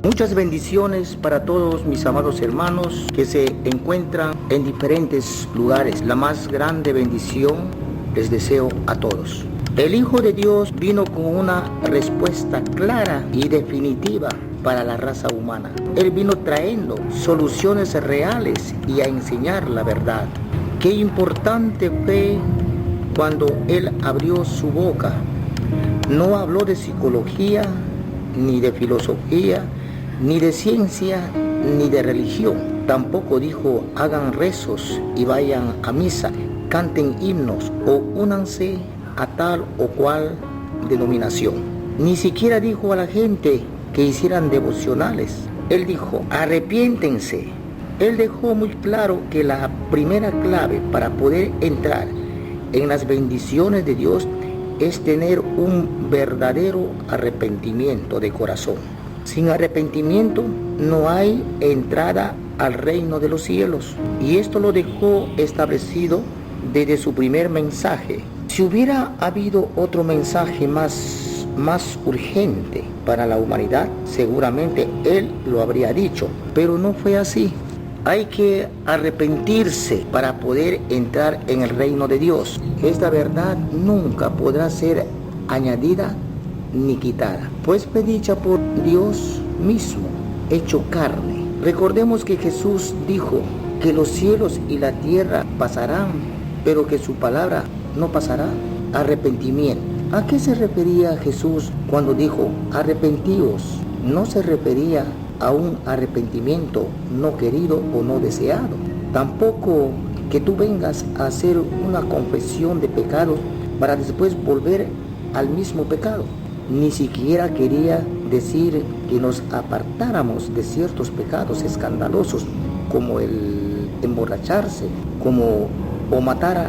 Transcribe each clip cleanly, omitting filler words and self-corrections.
Muchas bendiciones para todos mis amados hermanos que se encuentran en diferentes lugares. La más grande bendición les deseo a todos. El Hijo de Dios vino con una respuesta clara y definitiva para la raza humana. Él vino trayendo soluciones reales y a enseñar la verdad. Qué importante fue cuando Él abrió su boca. No habló de psicología, ni de filosofía, ni de ciencia, ni de religión. Tampoco dijo hagan rezos y vayan a misa, canten himnos o únanse a tal o cual denominación. Ni siquiera dijo a la gente que hicieran devocionales. Él dijo arrepiéntense. Él dejó muy claro que la primera clave para poder entrar en las bendiciones de Dios es tener un verdadero arrepentimiento de corazón. Sin arrepentimiento no hay entrada al reino de los cielos. Y esto lo dejó establecido desde su primer mensaje. Si hubiera habido otro mensaje más urgente para la humanidad, seguramente Él lo habría dicho. Pero no fue así. Hay que arrepentirse para poder entrar en el reino de Dios. Esta verdad nunca podrá ser añadida ni quitada, pues fue dicha por Dios mismo, hecho carne. Recordemos que Jesús dijo que los cielos y la tierra pasarán, pero que su palabra no pasará. Arrepentimiento. ¿A qué se refería Jesús cuando dijo arrepentíos? No se refería a un arrepentimiento no querido o no deseado. Tampoco que tú vengas a hacer una confesión de pecados para después volver al mismo pecado. Ni siquiera quería decir que nos apartáramos de ciertos pecados escandalosos como el emborracharse, como o matar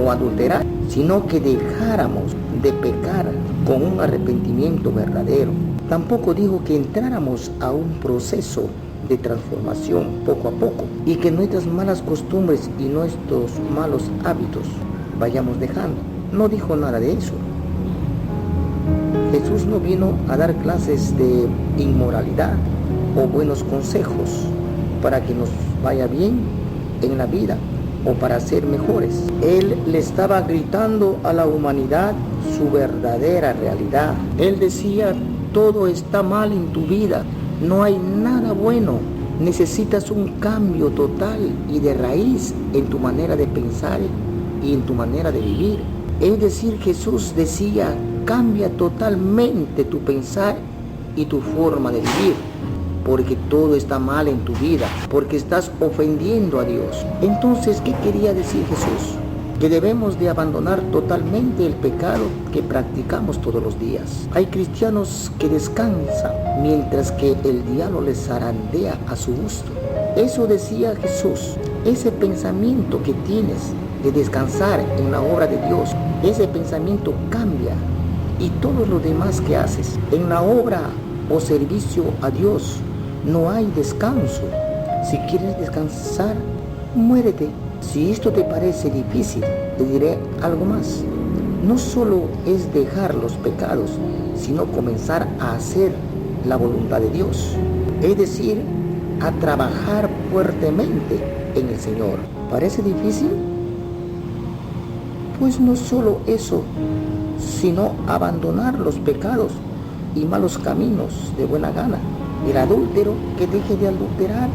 o adulterar, sino que dejáramos de pecar con un arrepentimiento verdadero. Tampoco dijo que entráramos a un proceso de transformación poco a poco y que nuestras malas costumbres y nuestros malos hábitos vayamos dejando. No dijo nada de eso. Jesús no vino a dar clases de inmoralidad o buenos consejos para que nos vaya bien en la vida o para ser mejores. Él le estaba gritando a la humanidad su verdadera realidad. Él decía: todo está mal en tu vida, no hay nada bueno, necesitas un cambio total y de raíz en tu manera de pensar y en tu manera de vivir. Es decir, Jesús decía: cambia totalmente tu pensar y tu forma de vivir, porque todo está mal en tu vida, porque estás ofendiendo a Dios. Entonces, ¿qué quería decir Jesús? Que debemos de abandonar totalmente el pecado que practicamos todos los días. Hay cristianos que descansan mientras que el diablo les zarandea a su gusto. Eso decía Jesús. Ese pensamiento que tienes de descansar en la obra de Dios, ese pensamiento cambia y todo lo demás que haces. En la obra o servicio a Dios no hay descanso. Si quieres descansar, muérete. Si esto te parece difícil, te diré algo más. No solo es dejar los pecados, sino comenzar a hacer la voluntad de Dios. Es decir, a trabajar fuertemente en el Señor. ¿Parece difícil? Pues no solo eso, sino abandonar los pecados y malos caminos de buena gana. El adúltero que deje de adulterar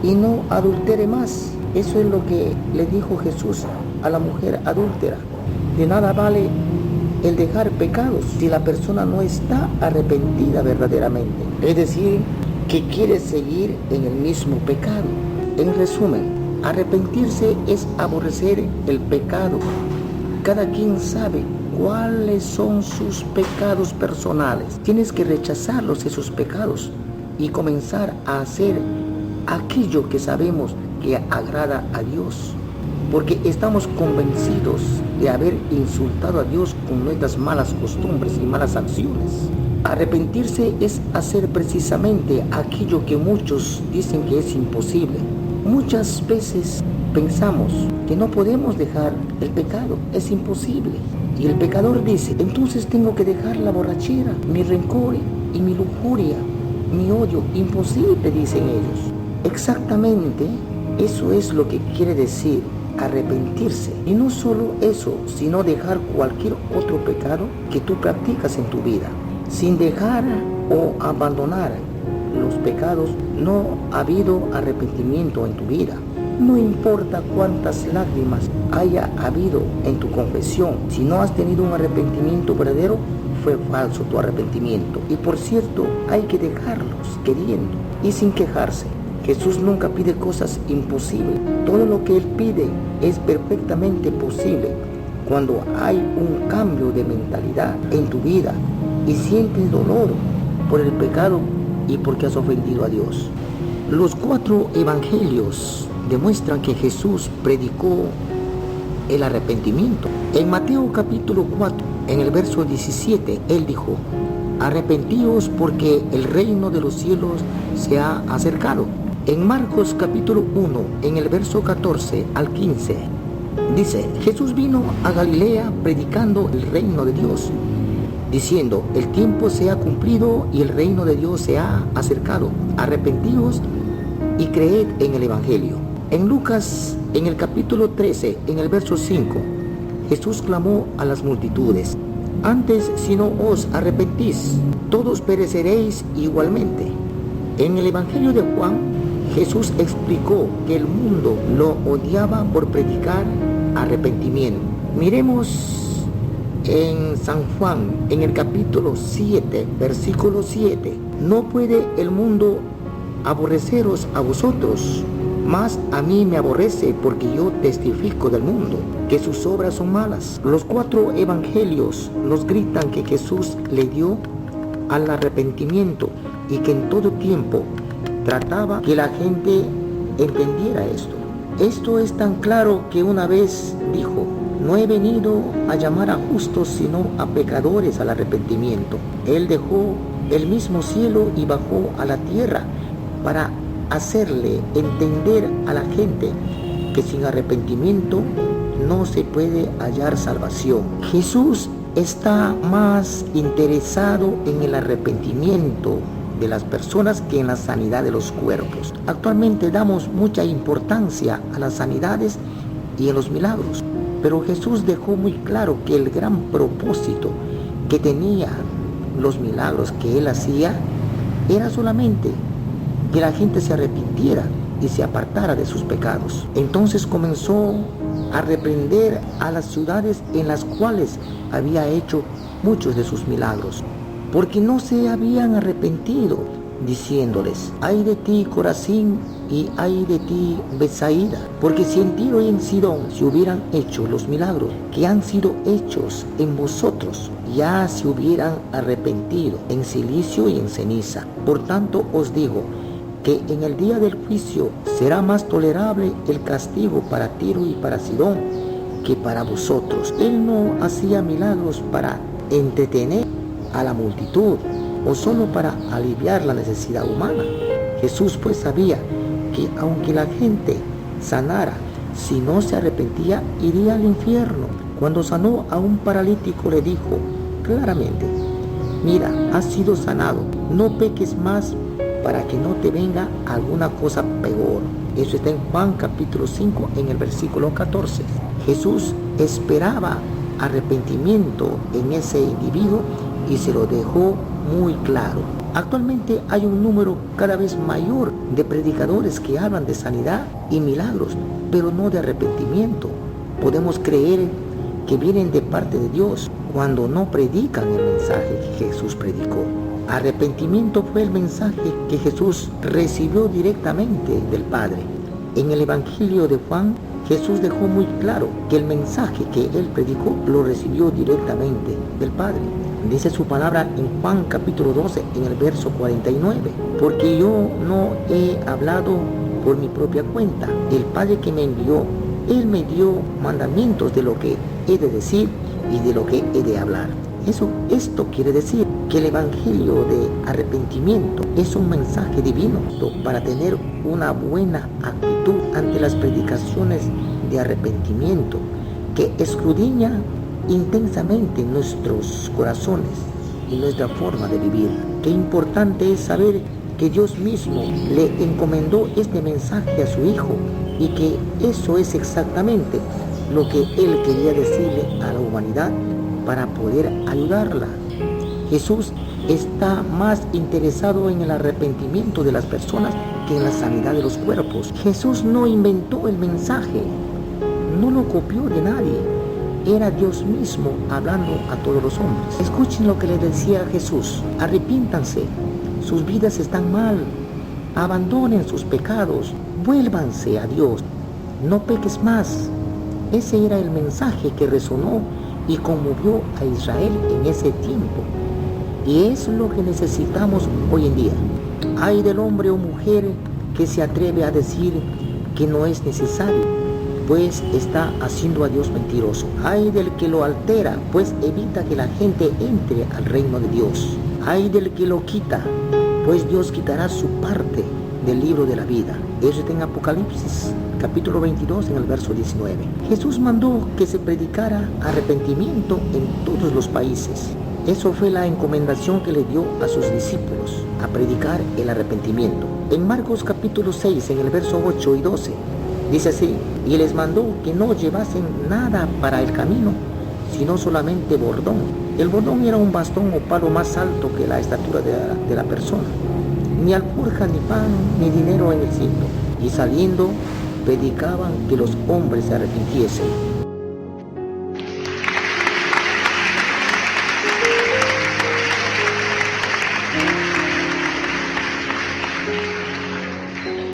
y no adultere más. Eso es lo que le dijo Jesús a la mujer adúltera. De nada vale el dejar pecados si la persona no está arrepentida verdaderamente. Es decir, que quiere seguir en el mismo pecado. En resumen, arrepentirse es aborrecer el pecado. Cada quien sabe cuáles son sus pecados personales. Tienes que rechazarlos, esos pecados, y comenzar a hacer aquello que sabemos que agrada a Dios, porque estamos convencidos de haber insultado a Dios con nuestras malas costumbres y malas acciones. Arrepentirse es hacer precisamente aquello que muchos dicen que es imposible. Muchas veces pensamos que no podemos dejar el pecado, es imposible. Y el pecador dice: entonces tengo que dejar la borrachera, mi rencor y mi lujuria, ni odio. Imposible, dicen ellos. Exactamente, eso es lo que quiere decir arrepentirse. Y no solo eso, sino dejar cualquier otro pecado que tú practicas en tu vida. Sin dejar o abandonar los pecados, no ha habido arrepentimiento en tu vida. No importa cuántas lágrimas haya habido en tu confesión, si no has tenido un arrepentimiento verdadero, fue falso tu arrepentimiento. Y por cierto, hay que dejarlos queriendo y sin quejarse. Jesús nunca pide cosas imposibles. Todo lo que Él pide es perfectamente posible cuando hay un cambio de mentalidad en tu vida y sientes dolor por el pecado y porque has ofendido a Dios. Los 4 evangelios demuestran que Jesús predicó el arrepentimiento. En Mateo capítulo 4, en el verso 17, Él dijo: arrepentíos porque el reino de los cielos se ha acercado. En Marcos capítulo 1, en el verso 14 al 15, dice: Jesús vino a Galilea predicando el reino de Dios, diciendo: el tiempo se ha cumplido y el reino de Dios se ha acercado. Arrepentíos y creed en el evangelio. En Lucas, en el capítulo 13, en el verso 5, Jesús clamó a las multitudes: antes, si no os arrepentís, todos pereceréis igualmente. En el evangelio de Juan, Jesús explicó que el mundo lo odiaba por predicar arrepentimiento. Miremos en San Juan, en el capítulo 7, versículo 7. No puede el mundo aborreceros a vosotros, mas a mí me aborrece, porque yo testifico del mundo que sus obras son malas. Los 4 evangelios nos gritan que Jesús le dio al arrepentimiento y que en todo tiempo trataba que la gente entendiera esto. Esto es tan claro que una vez dijo: no he venido a llamar a justos sino a pecadores al arrepentimiento. Él dejó el mismo cielo y bajó a la tierra para hacerle entender a la gente que sin arrepentimiento no se puede hallar salvación. Jesús está más interesado en el arrepentimiento de las personas que en la sanidad de los cuerpos. Actualmente damos mucha importancia a las sanidades y a los milagros, pero Jesús dejó muy claro que el gran propósito que tenía los milagros que Él hacía era solamente que la gente se arrepintiera y se apartara de sus pecados. Entonces comenzó a reprender a las ciudades en las cuales había hecho muchos de sus milagros, porque no se habían arrepentido, diciéndoles: ay de ti, Corazín, y ay de ti, Betsaida, porque si en Tiro y en Sidón se hubieran hecho los milagros que han sido hechos en vosotros, ya se hubieran arrepentido en cilicio y en ceniza. Por tanto os digo que en el día del juicio será más tolerable el castigo para Tiro y para Sidón que para vosotros. Él no hacía milagros para entretener a la multitud o solo para aliviar la necesidad humana. Jesús pues sabía que aunque la gente sanara, si no se arrepentía, iría al infierno. Cuando sanó a un paralítico, le dijo claramente: mira, has sido sanado, no peques más para que no te venga alguna cosa peor. Eso está en Juan capítulo 5, en el versículo 14. Jesús esperaba arrepentimiento en ese individuo y se lo dejó muy claro. Actualmente hay un número cada vez mayor de predicadores que hablan de sanidad y milagros, pero no de arrepentimiento. Podemos creer que vienen de parte de Dios cuando no predican el mensaje que Jesús predicó. Arrepentimiento fue el mensaje que Jesús recibió directamente del Padre. En el Evangelio de Juan, Jesús dejó muy claro que el mensaje que Él predicó lo recibió directamente del Padre. Dice su palabra en Juan capítulo 12, en el verso 49: porque yo no he hablado por mi propia cuenta. El Padre que me envió, Él me dio mandamientos de lo que he de decir y de lo que he de hablar. Esto quiere decir que el evangelio de arrepentimiento es un mensaje divino para tener una buena actitud ante las predicaciones de arrepentimiento que escudriñan intensamente nuestros corazones y nuestra forma de vivir. Qué importante es saber que Dios mismo le encomendó este mensaje a su Hijo y que eso es exactamente lo que Él quería decirle a la humanidad para poder ayudarla. Jesús está más interesado en el arrepentimiento de las personas que en la sanidad de los cuerpos. Jesús no inventó el mensaje, no lo copió de nadie. Era Dios mismo hablando a todos los hombres. Escuchen lo que le decía Jesús: arrepiéntanse, sus vidas están mal, abandonen sus pecados, vuélvanse a Dios, no peques más. Ese era el mensaje que resonó y conmovió a Israel en ese tiempo. Y es lo que necesitamos hoy en día. Ay del hombre o mujer que se atreve a decir que no es necesario, pues está haciendo a Dios mentiroso. Ay del que lo altera, pues evita que la gente entre al reino de Dios. Ay del que lo quita, pues Dios quitará su parte del libro de la vida. Eso está en Apocalipsis, capítulo 22, en el verso 19. Jesús mandó que se predicara arrepentimiento en todos los países. Eso fue la encomendación que le dio a sus discípulos, a predicar el arrepentimiento. En Marcos capítulo 6, en el verso 8 y 12, dice así: y les mandó que no llevasen nada para el camino, sino solamente bordón. El bordón era un bastón o palo más alto que la estatura de la persona. Ni alforja, ni pan, ni dinero en el cinto. Y saliendo, predicaban que los hombres se arrepintiesen.